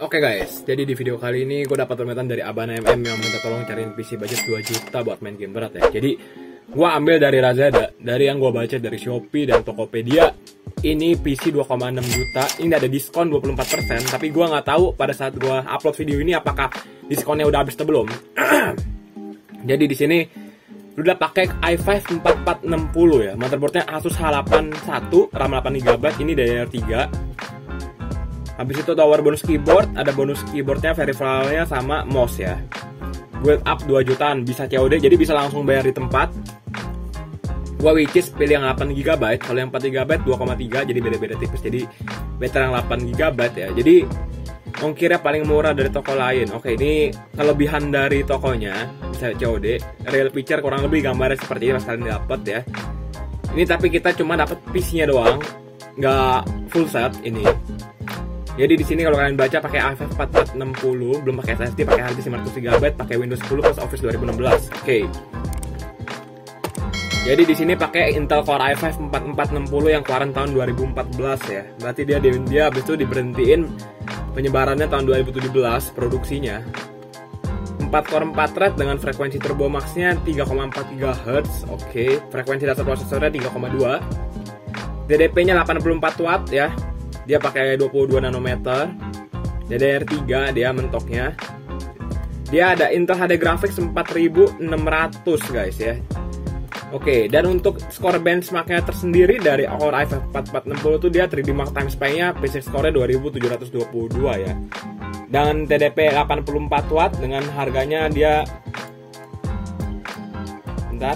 Oke guys, jadi di video kali ini gue dapat permintaan dari Abana MM yang minta tolong cariin PC budget 2 juta buat main game berat ya. Jadi gue ambil dari Lazada, dari yang gue baca dari Shopee dan Tokopedia. Ini PC 2,6 juta, ini ada diskon 24%, tapi gue nggak tahu pada saat gue upload video ini apakah diskonnya udah habis atau belum. Jadi di sini udah pakai i5 4460 ya, motherboardnya Asus H81, RAM 8GB, ini DDR3. Habis itu tower bonus keyboard, ada bonus keyboardnya, peripheralnya sama mouse ya. Build up 2 jutaan, bisa COD, jadi bisa langsung bayar di tempat. Gua which is pilih yang 8GB, kalau yang 4GB 2,3, jadi beda-beda tipis. Jadi better yang 8GB ya. Jadi ongkirnya paling murah dari toko lain. Oke, ini kelebihan dari tokonya, bisa COD. Real picture kurang lebih gambarnya seperti ini, kalian dapat ya. Ini tapi kita cuma dapat PC-nya doang, nggak full set ini. Jadi di sini kalau kalian baca pakai i5 4460, belum pakai SSD, pakai hard disk 500GB, pakai Windows 10 plus Office 2016. Oke. Jadi di sini pakai Intel Core i5 4460 yang keluaran tahun 2014 ya. Berarti dia habis itu diberhentiin penyebarannya tahun 2017 produksinya. 4 core 4 thread dengan frekuensi turbo max-nya 3,4 GHz. Oke, frekuensi dasar prosesornya 3,2. DDP-nya 84 watt ya. Dia pakai 22 nanometer. DDR3 dia mentoknya. Dia ada Intel HD Graphics 4600 guys ya. Oke, dan untuk skor benchmarknya tersendiri dari Core i5 4460 itu dia 3D Mark Time Spy-nya PC score-nya 2722 ya. Dan TDP 84 watt dengan harganya dia bentar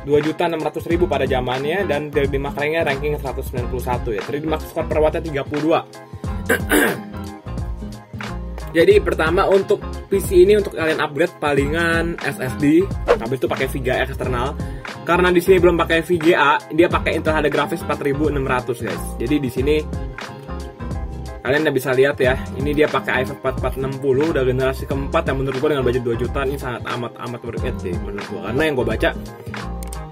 2.600.000 pada zamannya, dan 3D Mark rank-nya ranking 191 ya. 3D Mark score per wattnya 32. Jadi pertama untuk PC ini untuk kalian upgrade palingan SSD, habis itu pakai VGA eksternal. Karena di sini belum pakai VGA, dia pakai Intel HD Graphics 4600 guys. Jadi di sini kalian udah bisa lihat ya, ini dia pakai i5 4460 udah generasi keempat yang menurut gua dengan budget 2 juta ini sangat amat worth it sih menurut gua. Karena yang gua baca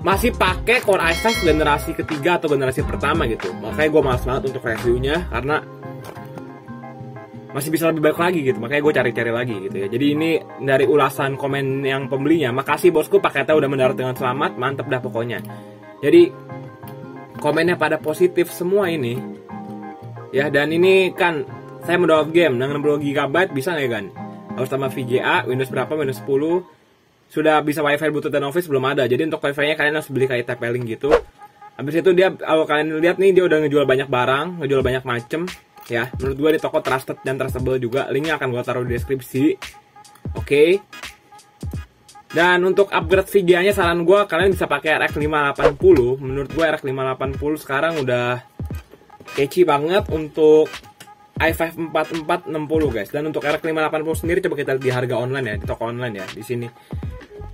masih pakai Core i5 generasi ketiga atau generasi pertama gitu. Makanya gua malas banget untuk reviewnya karena masih bisa lebih baik lagi gitu, makanya gue cari-cari lagi gitu ya. Jadi ini dari ulasan komen yang pembelinya, makasih bosku, paketnya udah mendarat dengan selamat, mantep dah pokoknya. Jadi komennya pada positif semua ini ya. Dan ini kan saya mau download game dengan 62GB bisa nggak ya kan? Harus tambah VGA, Windows berapa, Windows 10. Sudah bisa WiFi, Bluetooth, dan Office belum ada. Jadi untuk WiFi nya kalian harus beli kayak TP-Link gitu. Habis itu dia, kalau kalian lihat nih, dia udah ngejual banyak barang, ngejual banyak macem ya. Menurut gue di toko trusted dan trustable juga. Linknya akan gue taruh di deskripsi. Oke. Dan untuk upgrade VGA-nya saran gue kalian bisa pakai RX 580. Menurut gue RX 580 sekarang udah catchy banget untuk i5 4460 guys. Dan untuk RX 580 sendiri coba kita lihat di harga online ya, di toko online ya. Di sini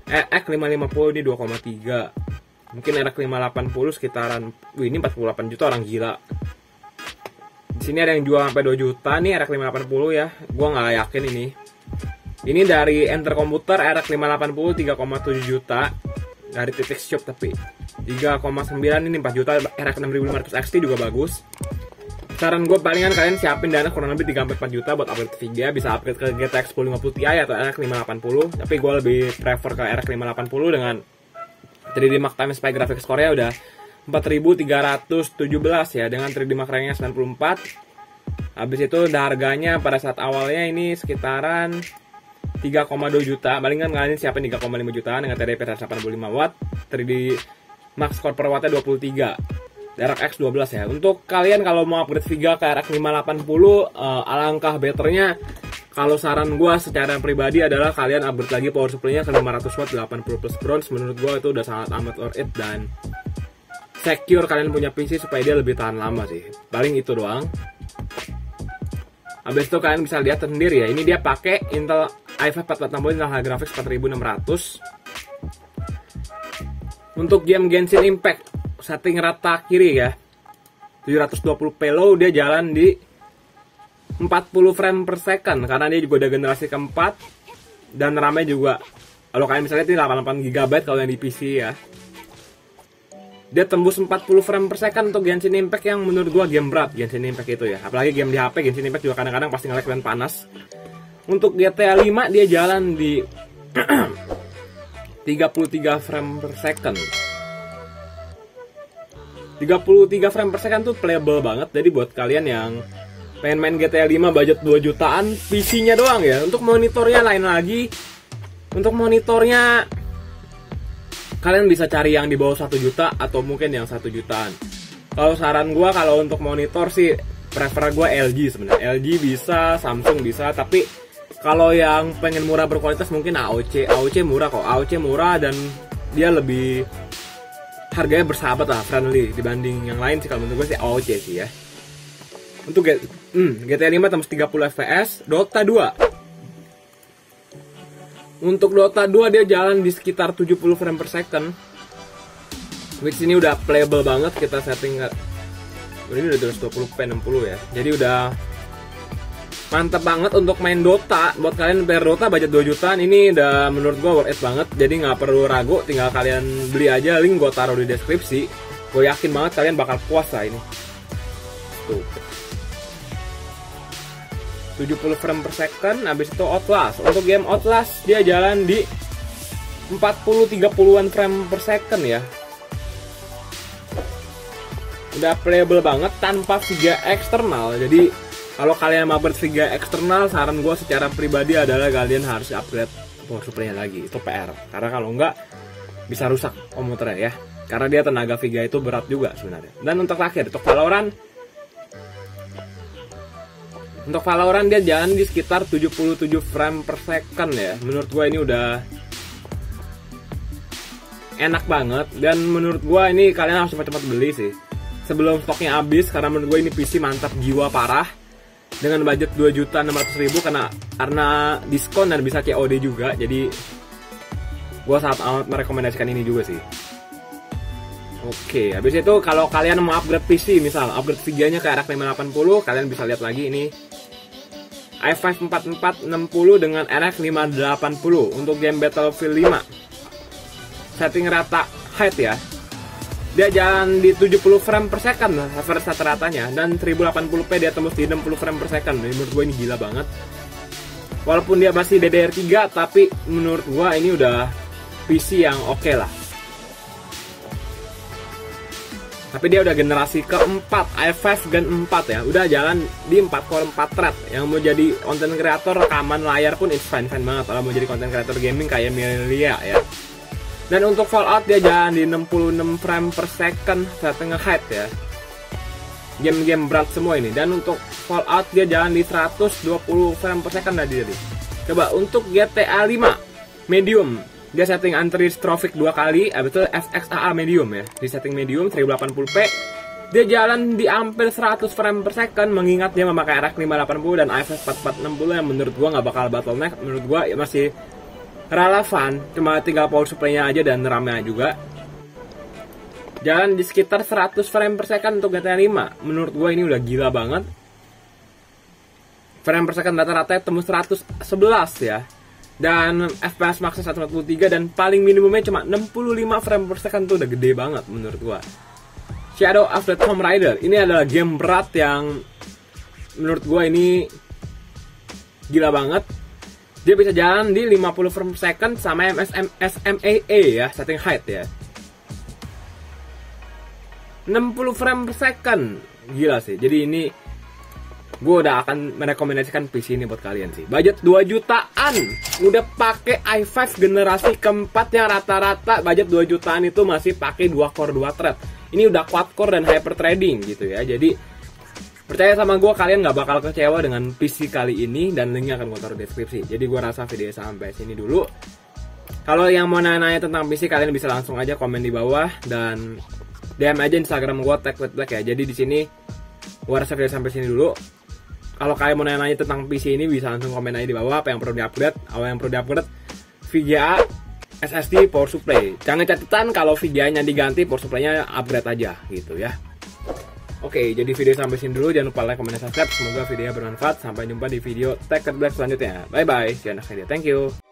RX 550 ini 2,3. Mungkin RX 580 sekitaran, ini 48 juta, orang gila. Di sini ada yang jual sampai 2 juta nih RX 580 ya. Gua nggak yakin ini. Ini dari Enter Komputer RX 580 3,7 juta dari titik shop, tapi 3,9 ini 4 juta. RX 6500 XT juga bagus. Saran gue palingan kalian siapin dana kurang lebih 3-4 juta buat upgrade VGA. Bisa upgrade ke GTX 1050 Ti atau RX 580. Tapi gue lebih prefer ke RX 580 dengan 3D Mark Time Spy graphics core-nya udah 4317 ya, dengan 3D Mark rank-nya 94. Habis itu harganya pada saat awalnya ini sekitaran 3,2 juta. Palingan kalian siapin 3,5 jutaan dengan TDP 185 watt, 3D Mark score per wattnya 23. RX 12 ya. Untuk kalian kalau mau upgrade VGA ke RX 580, alangkah betternya kalau saran gue secara pribadi adalah kalian upgrade lagi power supply-nya ke 500 watt 80 plus bronze. Menurut gue itu udah sangat amat worth it dan secure kalian punya PC supaya dia lebih tahan lama sih. Paling itu doang. Habis itu kalian bisa lihat sendiri ya. Ini dia pakai Intel i5 4460 Intel HD Graphics 4600. Untuk game Genshin Impact setting rata kiri ya, 720p low, dia jalan di 40 frame per second karena dia juga udah generasi keempat. Dan RAM-nya juga, kalau kalian bisa lihat ini 88GB kalau yang di PC ya. Dia tembus 40 frame per second untuk Genshin Impact yang menurut gua game berat Genshin Impact itu ya. Apalagi game di HP, Genshin Impact juga kadang-kadang pasti nge-lag dan panas. Untuk GTA 5 dia jalan di 33 frame per second. 33 frame per second tuh playable banget. Jadi buat kalian yang pengen main GTA 5 budget 2 jutaan, PC-nya doang ya. Untuk monitornya lain lagi. Untuk monitornya kalian bisa cari yang di bawah 1 juta atau mungkin yang 1 jutaan. Kalau saran gue, kalau untuk monitor sih prefer gue LG sebenarnya. LG bisa, Samsung bisa, tapi kalau yang pengen murah berkualitas mungkin AOC. AOC murah kok. AOC murah dan dia lebih harganya bersahabat lah, friendly dibanding yang lain sih. Kalau menurut gue sih AOC sih ya. Untuk GTA 5 tembus 30 fps. Dota 2. Untuk Dota 2 dia jalan di sekitar 70 frame per second. Which ini udah playable banget. Kita setting ini udah 220p 60 ya. Jadi udah mantep banget untuk main Dota. Buat kalian player Dota budget 2 jutaan, ini udah menurut gua worth it banget. Jadi nggak perlu ragu, tinggal kalian beli aja. Link gua taruh di deskripsi. Gue yakin banget kalian bakal puas lah ini. Tuh, 70 frame per second. Habis itu Outlast. Untuk game Outlast dia jalan di 40-30an frame per second ya. Udah playable banget tanpa VGA eksternal. Jadi kalau kalian mau VGA eksternal, saran gue secara pribadi adalah kalian harus upgrade power supply-nya lagi. Itu PR. Karena kalau enggak bisa rusak komputernya ya. Karena dia tenaga VGA itu berat juga sebenarnya. Dan untuk terakhir, untuk Valorant dia jalan di sekitar 77 frame per second ya. Menurut gue ini udah enak banget. Dan menurut gue ini kalian harus cepat-cepat beli sih sebelum stoknya habis. Karena menurut gue ini PC mantap jiwa parah. Dengan budget 2.600.000 karena diskon dan bisa COD juga. Jadi gue sangat amat merekomendasikan ini juga sih. Oke, habis itu kalau kalian mau upgrade PC, misal upgrade VGA-nya ke RX 580, kalian bisa lihat lagi ini i5 4460 dengan RX 580 untuk game Battlefield 5. Setting rata height ya. Dia jalan di 70 frame per second average rata-ratanya, dan 1080p dia tembus di 60 frame per second. Menurut gue ini gila banget. Walaupun dia masih DDR3, tapi menurut gue ini udah PC yang oke lah. Tapi dia udah generasi keempat, i5 Gen 4 ya. Udah jalan di 4 core 4 thread. Yang mau jadi content creator rekaman layar pun it's fine banget. Kalau mau jadi content creator gaming kayak Milia ya. Dan untuk Fallout dia jalan di 66 frame per second setting height ya. Game-game berat semua ini. Dan untuk Fallout dia jalan di 120 frame per second tadi. Coba untuk GTA 5 medium, dia setting anti-trophic 2 kali, habis itu FXAA medium ya. Di setting medium 1080p. Dia jalan di hampir 100 frame per second, mengingat dia memakai RX 580 dan i5 4460 yang menurut gua nggak bakal bottleneck. Menurut gua ya masih relevan, cuma tinggal power supply-nya aja dan RAM-nya juga. Jalan di sekitar 100 frame per second untuk GTA 5. Menurut gua ini udah gila banget. Frame per second rata-rata tembus 111 ya. Dan FPS max 143 dan paling minimumnya cuma 65 frame per second tuh udah gede banget menurut gua. Shadow of the Tomb Raider ini adalah game berat yang menurut gua ini gila banget. Dia bisa jalan di 50 frame per second sama SMAA ya, setting height ya. 60 frame per second. Gila sih. Jadi ini gue udah akan merekomendasikan PC ini buat kalian sih. Budget 2 jutaan, udah pakai i5 generasi keempat yang rata-rata budget 2 jutaan itu masih pakai 2 core 2 thread. Ini udah quad core dan hyper threading gitu ya. Jadi percaya sama gue, kalian nggak bakal kecewa dengan PC kali ini, dan linknya akan gue taruh di deskripsi. Jadi gue rasa video sampai sini dulu. Kalau yang mau nanya tentang PC, kalian bisa langsung aja komen di bawah dan DM aja Instagram gue TechWithBlack ya. Jadi di sini gue rasa video sampai sini dulu. Kalau kalian mau nanya tentang PC ini, bisa langsung komen aja di bawah apa yang perlu diupgrade. Apa yang perlu diupgrade, VGA, SSD, power supply. Jangan catatan kalau VGA-nya diganti, power supply-nya upgrade aja gitu ya. Oke, jadi video sampai sini dulu. Jangan lupa like, comment, dan subscribe. Semoga videonya bermanfaat. Sampai jumpa di video TechWithBlack selanjutnya. Bye bye. See you next video. Thank you.